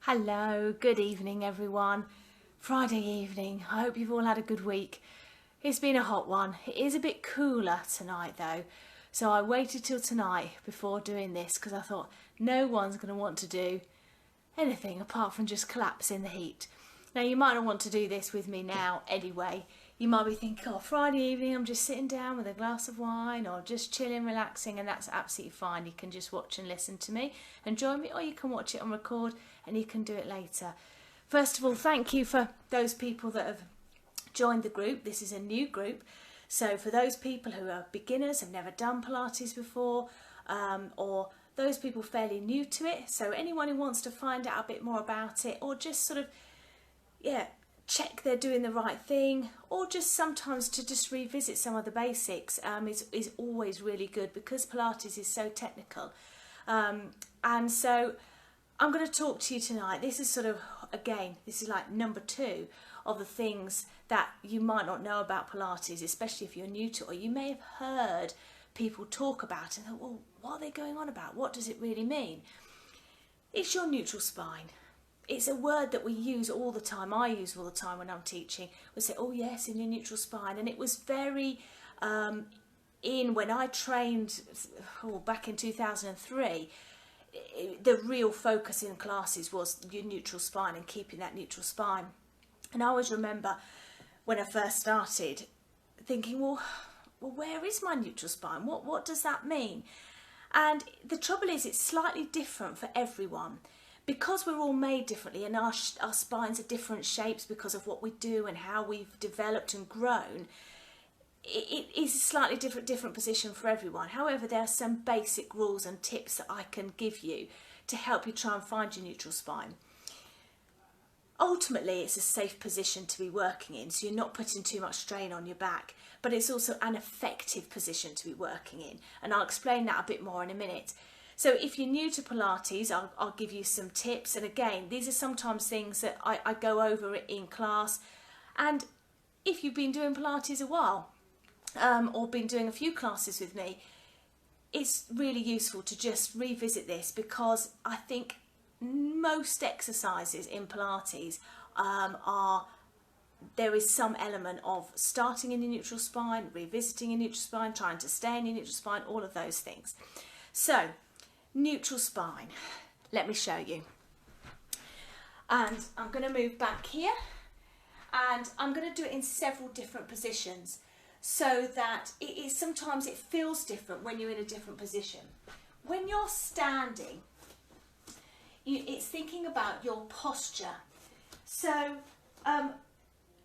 Hello, good evening everyone. Friday evening, I hope you've all had a good week. It's been a hot one. It is a bit cooler tonight though, so I waited till tonight before doing this because I thought no one's going to want to do anything apart from just collapse in the heat. Now you might not want to do this with me now anyway. You might be thinking, oh, Friday evening I'm just sitting down with a glass of wine or just chilling, relaxing, and that's absolutely fine. You can just watch and listen to me and join me, or you can watch it on record and you can do it later. First of all, thank you for those people that have joined the group. This is a new group. So for those people who are beginners, have never done Pilates before, or those people fairly new to it, so anyone who wants to find out a bit more about it, or just sort of, check they're doing the right thing, or just sometimes to just revisit some of the basics is always really good because Pilates is so technical. And so I'm going to talk to you tonight. This is sort of, again, this is like number 2 of the things that you might not know about Pilates, especially if you're new to it, or you may have heard people talk about it and thought, well, what are they going on about? What does it really mean? It's your neutral spine. It's a word that we use all the time. I use all the time when I'm teaching. We say, oh yes, in your neutral spine. And it was very when I trained back in 2003, the real focus in classes was your neutral spine and keeping that neutral spine. And I always remember when I first started thinking, well, where is my neutral spine? What does that mean? And the trouble is, it's slightly different for everyone. Because we're all made differently and our spines are different shapes because of what we do and how we've developed and grown, it is a slightly different position for everyone. However, there are some basic rules and tips that I can give you to help you try and find your neutral spine. Ultimately, it's a safe position to be working in, so you're not putting too much strain on your back, but it's also an effective position to be working in, and I'll explain that a bit more in a minute. So if you're new to Pilates, I'll give you some tips. And again, these are sometimes things that I go over in class. And if you've been doing Pilates a while, or been doing a few classes with me, it's really useful to just revisit this, because I think most exercises in Pilates there is some element of starting in your neutral spine, revisiting your neutral spine, trying to stay in your neutral spine, all of those things. So, neutral spine, let me show you. And I'm going to move back here, and I'm going to do it in several different positions so that sometimes it feels different when you're in a different position. When you're standing, it's thinking about your posture. So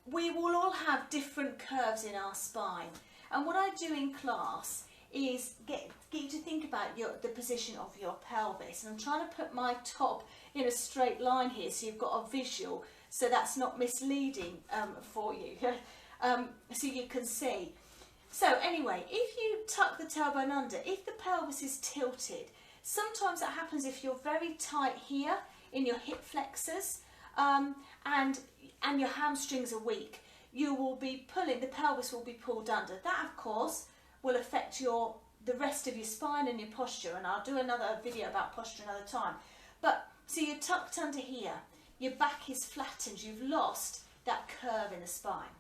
we will all have different curves in our spine, and what I do in class is get you to think about the position of your pelvis. And I'm trying to put my top in a straight line here so you've got a visual, so that's not misleading for you, so you can see. So anyway, if you tuck the tailbone under, if the pelvis is tilted, sometimes that happens if you're very tight here in your hip flexors and your hamstrings are weak. You will be pulling, the pelvis will be pulled under. That, of course, will affect the rest of your spine and your posture, and I'll do another video about posture another time. But so you're tucked under here, your back is flattened, you've lost that curve in the spine.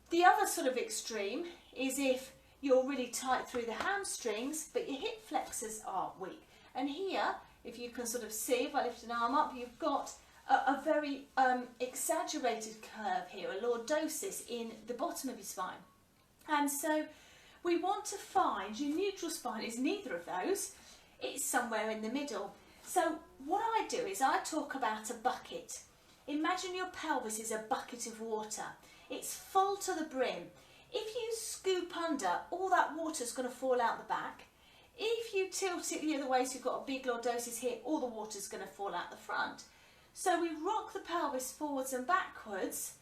The other sort of extreme is if you're really tight through the hamstrings but your hip flexors are weak. And here, if you can sort of see, if I lift an arm up, you've got a very exaggerated curve here, a lordosis in the bottom of your spine. And so we want to find your neutral spine is neither of those, it's somewhere in the middle. So what I do is I talk about a bucket. Imagine your pelvis is a bucket of water. It's full to the brim. If you scoop under, all that water is going to fall out the back. If you tilt it the other way, so you've got a big lordosis here, all the water is going to fall out the front. So we rock the pelvis forwards and backwards.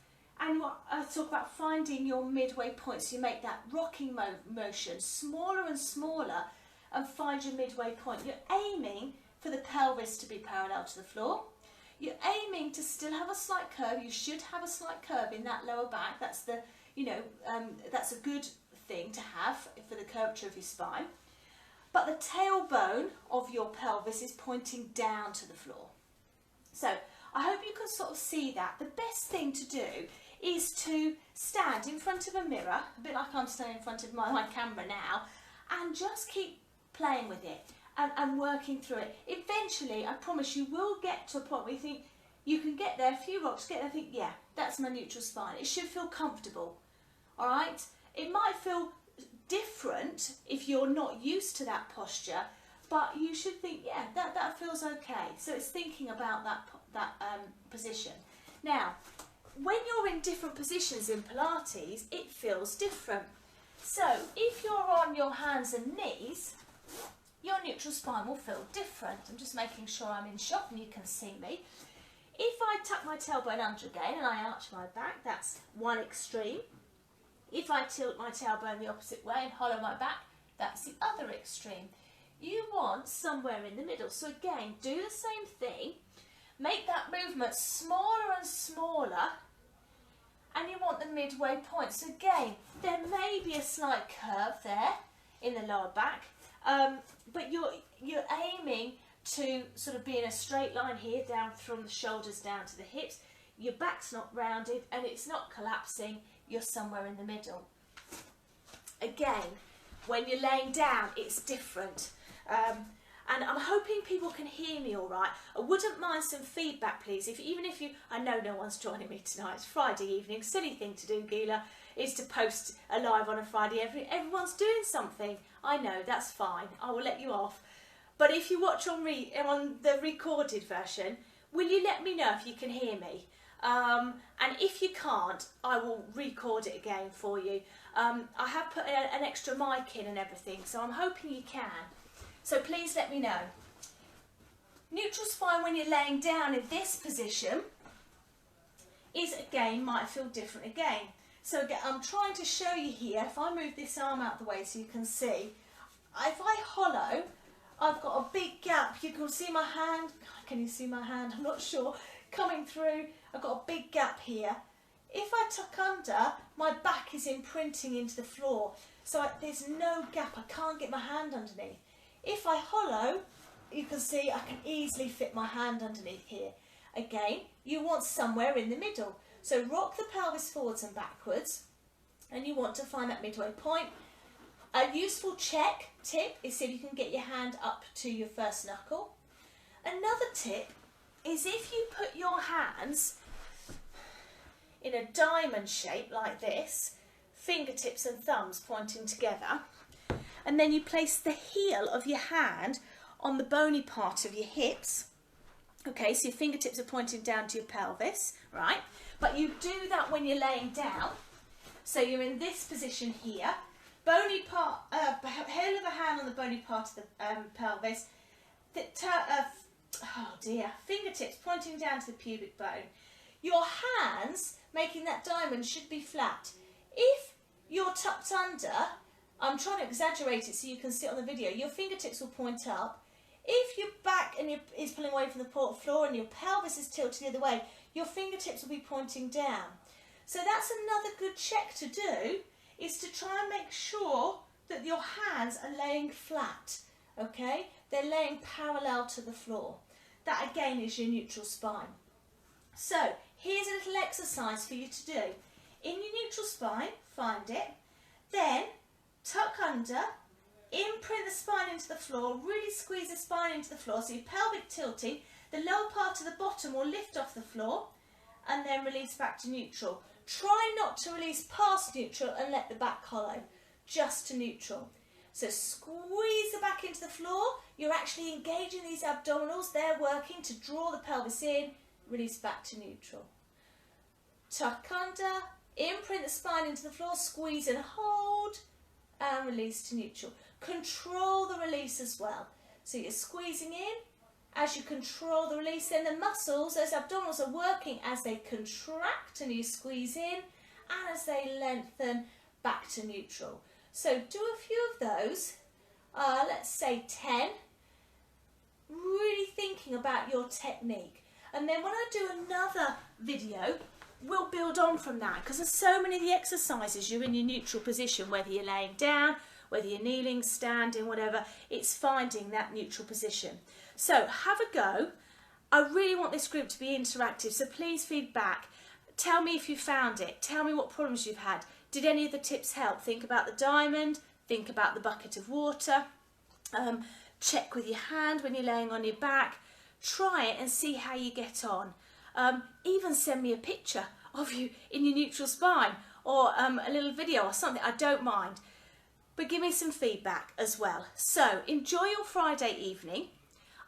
And I talk about finding your midway point, so you make that rocking motion smaller and smaller and find your midway point. You're aiming for the pelvis to be parallel to the floor. You're aiming to still have a slight curve. You should have a slight curve in that lower back. That's that's a good thing to have for the curvature of your spine. But the tailbone of your pelvis is pointing down to the floor. So I hope you can sort of see that. The best thing to do is to stand in front of a mirror, a bit like I'm standing in front of my camera now, and just keep playing with it and working through it. Eventually, I promise you will get to a point where you think you can get there, a few rocks, get there and think, yeah, that's my neutral spine. It should feel comfortable, all right? It might feel different if you're not used to that posture, but you should think, yeah, that feels okay. So it's thinking about that position. Now, when you're in different positions in Pilates, it feels different. So if you're on your hands and knees, your neutral spine will feel different. I'm just making sure I'm in shot and you can see me. If I tuck my tailbone under again and I arch my back, that's one extreme. If I tilt my tailbone the opposite way and hollow my back, that's the other extreme. You want somewhere in the middle. So again, do the same thing. Make that movement smaller and smaller, and you want the midway point. So again, there may be a slight curve there in the lower back, but you're aiming to sort of be in a straight line here, down from the shoulders down to the hips. Your back's not rounded and it's not collapsing. You're somewhere in the middle. Again, when you're laying down, it's different. And I'm hoping people can hear me all right. I wouldn't mind some feedback, please. Even if you, I know no one's joining me tonight. It's Friday evening. Silly thing to do, Gila, is to post a live on a Friday. Everyone's doing something. I know, that's fine. I will let you off. But if you watch on the recorded version, will you let me know if you can hear me? And if you can't, I will record it again for you. I have put an extra mic in and everything, so I'm hoping you can. So please let me know. Neutral spine when you're laying down in this position is, again, might feel different again. So again, I'm trying to show you here, if I move this arm out of the way so you can see, if I hollow, I've got a big gap. You can see my hand, can you see my hand? I'm not sure, coming through. I've got a big gap here. If I tuck under, my back is imprinting into the floor. So there's no gap, I can't get my hand underneath. If I hollow, you can see I can easily fit my hand underneath here. Again, you want somewhere in the middle. So rock the pelvis forwards and backwards, and you want to find that midway point. A useful tip is see if you can get your hand up to your first knuckle. Another tip is if you put your hands in a diamond shape like this, fingertips and thumbs pointing together, and then you place the heel of your hand on the bony part of your hips. Okay, so your fingertips are pointing down to your pelvis, right? But you do that when you're laying down. So you're in this position here. Bony part, heel of the hand on the bony part of the pelvis. Fingertips pointing down to the pubic bone. Your hands, making that diamond, should be flat. If you're tucked under, I'm trying to exaggerate it so you can see it on the video, your fingertips will point up. If your back is pulling away from the floor and your pelvis is tilted the other way, your fingertips will be pointing down. So that's another good check to do, is to try and make sure that your hands are laying flat, okay? They're laying parallel to the floor. That again is your neutral spine. So here's a little exercise for you to do. In your neutral spine, find it, then tuck under, imprint the spine into the floor, really squeeze the spine into the floor so your pelvic tilting, the lower part of the bottom will lift off the floor and then release back to neutral. Try not to release past neutral and let the back hollow, just to neutral. So squeeze the back into the floor, you're actually engaging these abdominals, they're working to draw the pelvis in, release back to neutral. Tuck under, imprint the spine into the floor, squeeze and hold, and release to neutral. Control the release as well. So you're squeezing in, as you control the release, then the muscles, those abdominals are working as they contract and you squeeze in, and as they lengthen back to neutral. So do a few of those, let's say 10, really thinking about your technique. And then when I do another video, we'll build on from that, because there's so many of the exercises you're in your neutral position, whether you're laying down, whether you're kneeling, standing, whatever, it's finding that neutral position. So have a go. I really want this group to be interactive, so please feedback. Tell me if you found it. Tell me what problems you've had. Did any of the tips help? Think about the diamond. Think about the bucket of water. Check with your hand when you're laying on your back. Try it and see how you get on. Even send me a picture of you in your neutral spine, or a little video or something. I don't mind. But give me some feedback as well. So enjoy your Friday evening.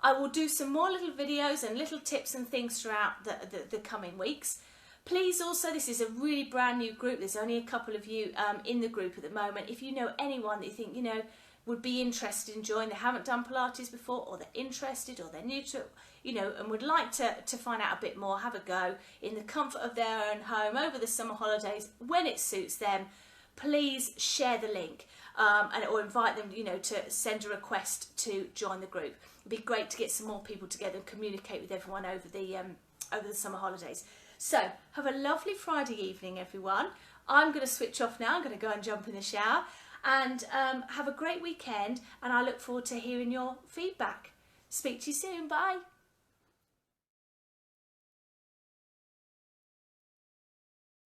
I will do some more little videos and little tips and things throughout the coming weeks. Please also, this is a really brand new group. There's only a couple of you in the group at the moment. If you know anyone that you think, you know, would be interested in joining, they haven't done Pilates before, or they're interested, or they're new to it, you know, and would like to find out a bit more, have a go in the comfort of their own home over the summer holidays when it suits them, please share the link or invite them, you know, to send a request to join the group. It'd be great to get some more people together and communicate with everyone over the summer holidays. So have a lovely Friday evening, everyone. I'm going to switch off now. I'm going to go and jump in the shower, and have a great weekend, and I look forward to hearing your feedback. Speak to you soon. Bye.